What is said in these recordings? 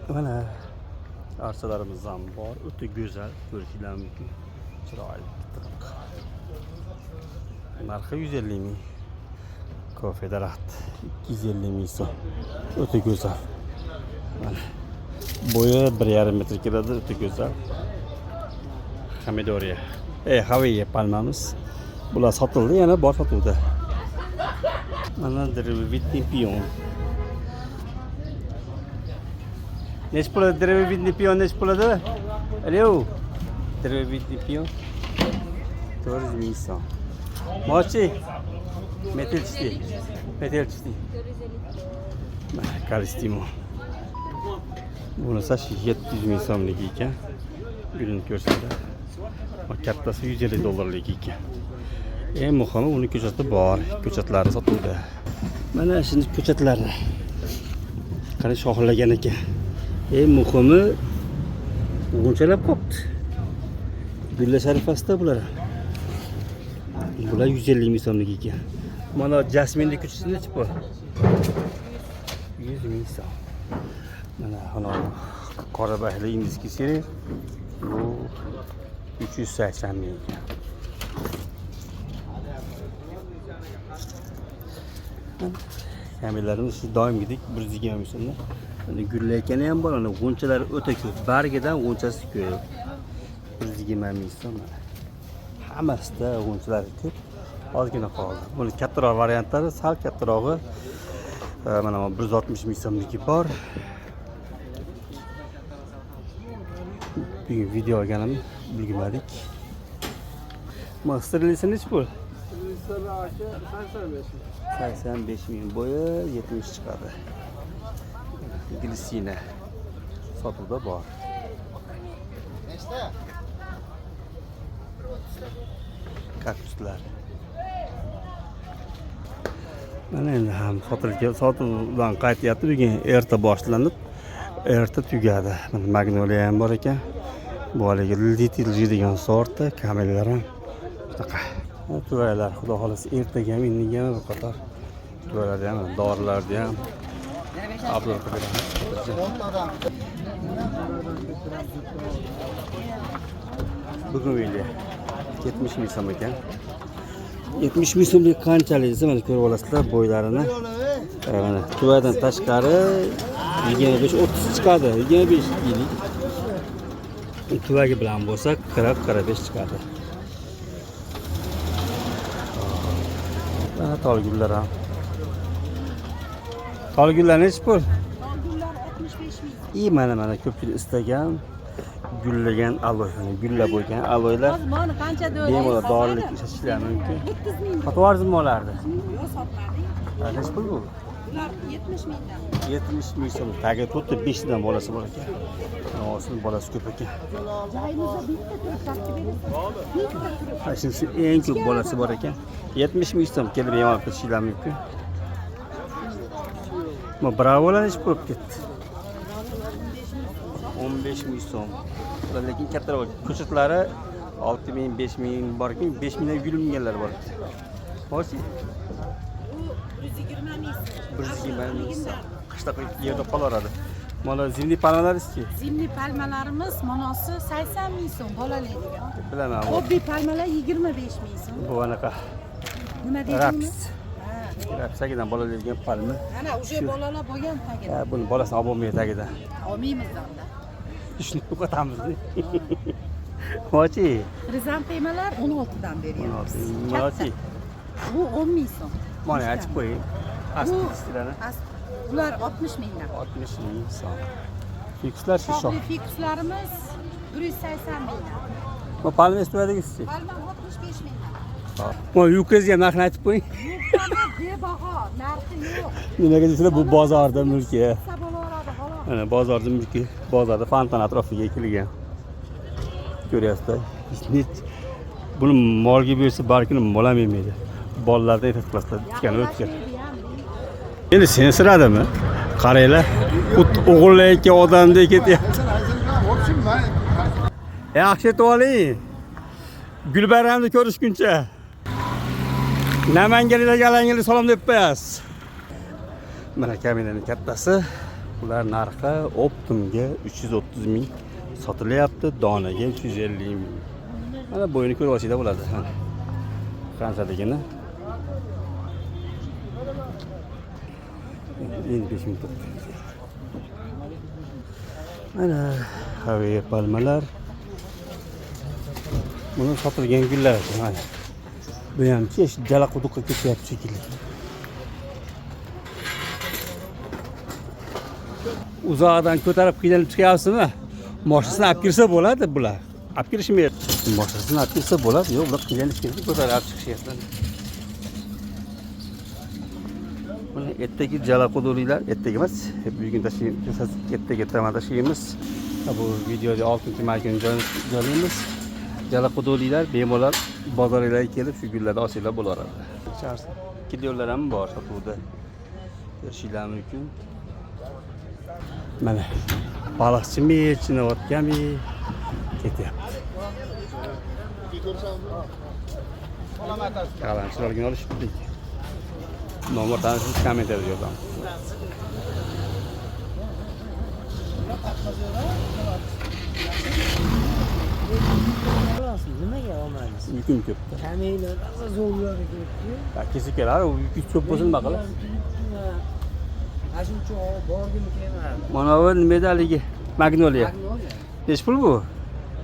Mana arsalarimiz ham bor. O'ta go'zal, ko'rishinglar mumkin. Chiroyli bitta. Narxi 150 ming. Kofe daraxt 250 ming so'm. O'ta go'zal. Mana bo'yi 1,5 metr keladi, o'ta go'zal. Hamidoriya. Haviye palmamiz. Bular sotildi, yana bor sotuvda. Mana drevovitniy piyon. Nechi pulda drevovitniy piyon nechi pulda? Alo. Drevovitniy piyon 400 ming so'm. Mochi. Metelchti. Kalistimo. Bunisi 700 ming so'mlik ekan. Gulini ko'rsatdi. Kattasi 150 dollarlik ekan. Eng muhimi uni ko'chati bor, ko'chatlari sotuvda. Mana shuni ko'chatlari. Qani shoxlagan ekan. Eng muhimi g'unchalab qopti. Gulla sharifasida bular. Bular 150 ming so'mlik ekan. Mana jasminning ko'chasi nechi pul? 100 ming so'm. Mana qora bahli ingiski seri bu 380 ming ekan. Kamillarimiz doimgidek 120 ming so'mda. Mana gullayotgani ham bor, ana g'unchalari o'ta ko'p. Bargidan g'unchasi ko'p. 120 ming so'm. Hammasida g'unchalari ko'p. Ozgina qoldi. Buni kattaroq variantlari, sal kattarog'i mana 160 ming so'mligi bor. Bugun video olganim bilmadik. Masterlisi nechi pul? 85 ming, bo'yi 70 chiqadi. Glisina sotuvda bor. Kaktuslar. Mana endi ham sotuvdan qaytyapti. Bugun erta boshlanib, erta tugadi. Mana magnoliya ham bor ekan. Bu haligi little degan sortda kamellar ham shunaqa. Tuvalar, xudo xolasa ertaga ham indinga ham bir qator tuvalar ham, dorilarni ham obzor qilamiz. Bugun o'yli 70 ming so'm ekan. 70 ming so'mlik qanchalik mana ko'rib olasizlar bo'ylarini. Mana tuvadan tashqari 25-30 chiqadi, 25 yillik. Tuvagi bilan bo'lsa 40-45 chiqadi. Tolgullar ham. Tolgullar nechi pul? Tolgullar 65 ming. Mana ko'pchilik istagan gullagan aloy, gulla bo'lgan aloylar. Mana qancha do'la? Bemalol dorilik ishlatishlar mumkin. 800 ming. Sotib olardi. Yo'q, sotmadi. Nechi pul bu? Ular 70 mingdan. 70 ming so'm. Tagi to'rtta 5 dan bolasi bor ekan. Osmon bolasi ko'p ekan. Joyimizda bitta turib tartib berasiz. Shunisi eng ko'p bolasi bor ekan. 70 ming so'm kelib yomon qilishinglar mumkin. Bu bravolar nechi bo'lib ketdi? 15 ming so'm. Lekin kattaroq ko'chatlari 6 ming, 5 ming bor ekan, 5 mingdan yurilganlar bor ekan. Ho'sh. 120 ming. 120 ming so'm. Qishda yerda qolaveradi. Mana zimli palmalar-chi? Zimli palmalarimiz monosi 80 ming so'm bolalaydigan. Bilaman. Hobby palmalar 25 ming so'm. Bu anaqa. Nima dedingiz? Rapsagidan bolalaydigan palma. Ana o'sha bolalar bo'lgan tagida. Buni bolasini olib bo'lmaydi tagidan. Olmaymiz unda. Shuni yo'qotamiz. Mochi. Rizantemalar 16 dan beryapmiz. Mochi. Bu 10 ming so'm. Mana ochib qo'ying. Asli. Bular 60 mingdan. 60 ming so'm. Fikslar shu shoh. Fikslarimiz 180 mingdan. Bu palma estiradingizchi? Palma 65 mingdan. Mana yukangizni ham narxini aytib qo'ying. Yuqori bebaho, narxi yo'q. Nimaga deysizlar, bu bozorda mulki. Sabolaradi, xolos. Mana bozorda mulki, bozorda fontan atrofiga ekilgan. Ko'ryapsizlar. Buni molga bersa balkim molam yemaydi. Bolalarda ehtiyot qilasizlar, tikani o'tkir. Endi sensiradimi? Qaranglar, o'g'irlayotgan odamdek ketyapti. Yaxshi etib oling. Gulbayramni ko'rishguncha. Namanganliklarga alangani salom deb qo'yasiz. Mana kaminaning kattasi Ular narxi optimga 330 ming sotilyapti, donaga 350 ming. Mana bo'yini ko'rib olsanglar bo'ladi. Qanchaligini. Endi 5 ming turibdi. Mana haviya palmalar. Buni sotilgan gullar. Mana. Bu ham jala quduqqa ketyapti shekilli. Uzoqdan ko'tarib qiynalib chiqyapsizmi? Moshinasini olib kirsa bo'ladi bular. Olib kirishmaydi. Moshinasini olib kirsa bo'ladi. Yo'q, bular qiynalish kerak, ko'tarib chiqishyapti. Mana ertaga jala quduqlar, ertaga emas, bugun tashlaymiz, ertaga tashlaymiz. Bu videoda 6-may kuni joylaymiz. Jala quduqlar bemalol bozorlarga kelib shu gullarni olsanglar bo'laveradi. Kilolar ham bor sotuvda. Ko'rishinglar mumkin. Mana baliqchimi, chinayotganmi ketyapti. Qalanchilarga olishibdi. Nomer tanishib kommentar yozamiz. Nimaga olmaymiz? Yukun ko'p. Kameylar zo'rlarga ketdi. Kesib keladi, u yuk ko'p bo'lsin nima qilib? Ashuncha borgim kelmadi. Mana bu nimedaligi? Magnolia. Nech pul bu?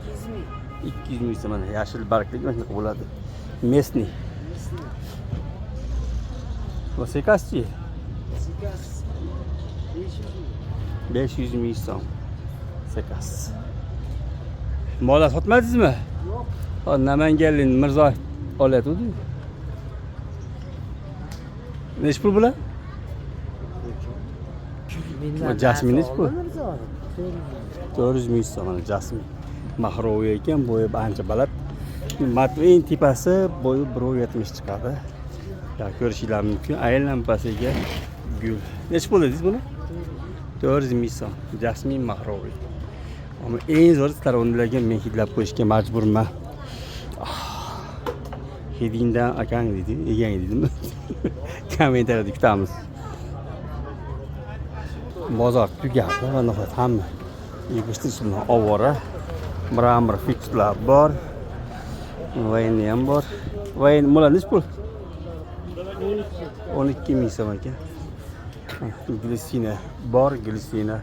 200 ming. 200 ming so'm. Mana yashil bargli mana bo'ladi. Mesni. Bu sekaschi? Sikas 500 ming so'm. Sekas. Mola sotmadingizmi? Yo'q. Hozir Namanganlik Mirzo olyapti. Nech pul bular? Bu jasmin nech pul? 400 ming so'm mana jasmin. Mahroviy ekan, bo'yi ancha baland. Matveyin tepasi bo'yi 1.70 chiqadi. Ya ko'rishinglar mumkin. Aylanpasiga gul. Nech pul dedingiz buni? 400 ming so'm. Jasmin mahroviy. Ama en zo'r taronlarga men hidlab qo'yishga majburman. Hidingdan akang dedi, egang dedimi? Kommentariyada kutamiz. Bozor tugadi va nihoyat hamma yig'ishtish bilan ovora. Mramor fikslar bor. Vaynni ham bor. Vayn mo'la nech pul? 12 ming so'm ekan. Glisina bor, glisina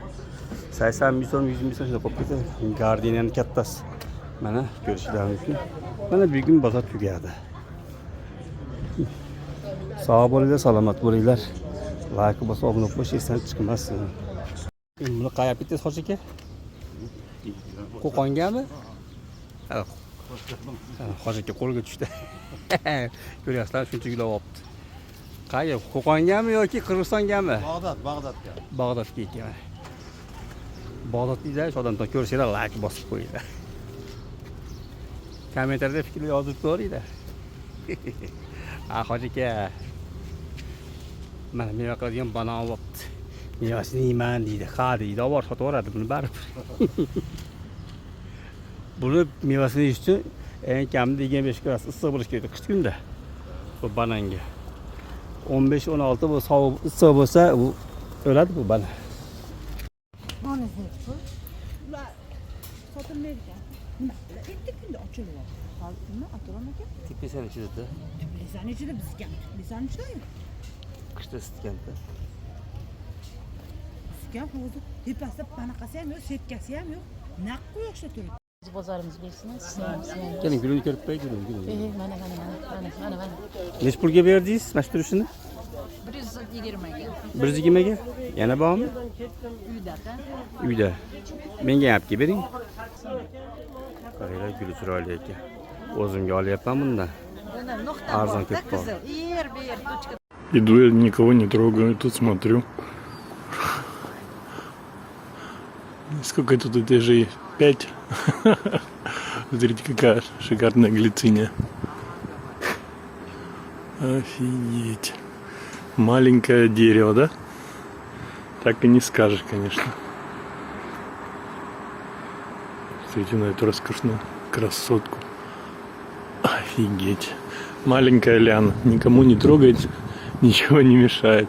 80 ming so'm, 100 ming so'm qo'yib ketadi. Gardeniyaning kattasi. Mana ko'rishinglar mumkin. Mana bugun bozor tugadi. Sog' bo'linglar, salomat bo'linglar. Like bosib obuna bo'lish esdan chiqmasin. Buni qayerga bittasi Hoji aka? Qo'qongami? Ha. Hoji aka qo'lga tushdi. Ko'ryapsizlar, shuncha gul olibdi. Qayerga? Qo'qongami yoki Qirg'izistongami? Bag'dodga. Bag'dodga ekan. Bag'dodliklar odamdan ko'rsanglar like bosib qo'yinglar. Kommentarda fikr yozib qo'yinglar. Ha, Hoji aka. Mana meva qiladigan banan olibdi. Mevasini yeyman deydi. Ha deydi, olib sotib yuboradi buni baribir. Buni mevasini yeyish uchun eng kamida 25 gradus issiq bo'lish kerak qish kunida. Bu bananga. 15-16 bu sovuq issiq bo'lsa, u o'ladi bu banan. Ular sotilmaydi ekan. Nima? Erta kunda ochilyapti. Hozirmi Atoram aka? Tepisani ichida. Teplisani ichida bizga. Teplisani ichida yo'q. Qishda isitganda. Bizga hozir tepasida banaqasi ham yo'q, setkasi ham yo'q. Naq quyoshda turibdi. Biz bozorimiz bersini, sizlarimiz. Keling, gulini ko'rib qo'y, gulini. Mana. Nech pulga berdingiz mana shu turishini? 120 ga. 120 ga? Yana bormi? Uyda-da. Uyda. Menga ham olib bering. Qaranglar, guli chiroyli ekan. O'zimga olyapman bundan. Arzon ketib qoldi. Ber, точка. Иду, я никого не трогаю, тут смотрю. Сколько тут этажей? 5. Смотрите, какая шикарная глициния. Офигеть. Маленькое дерево, да? Так и не скажешь, конечно. Смотрите на эту роскошную красотку. Офигеть. Маленькая ляна. Никому не трогает, ничего не мешает.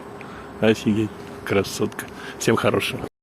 Офигеть. Красотка. Всем хорошего.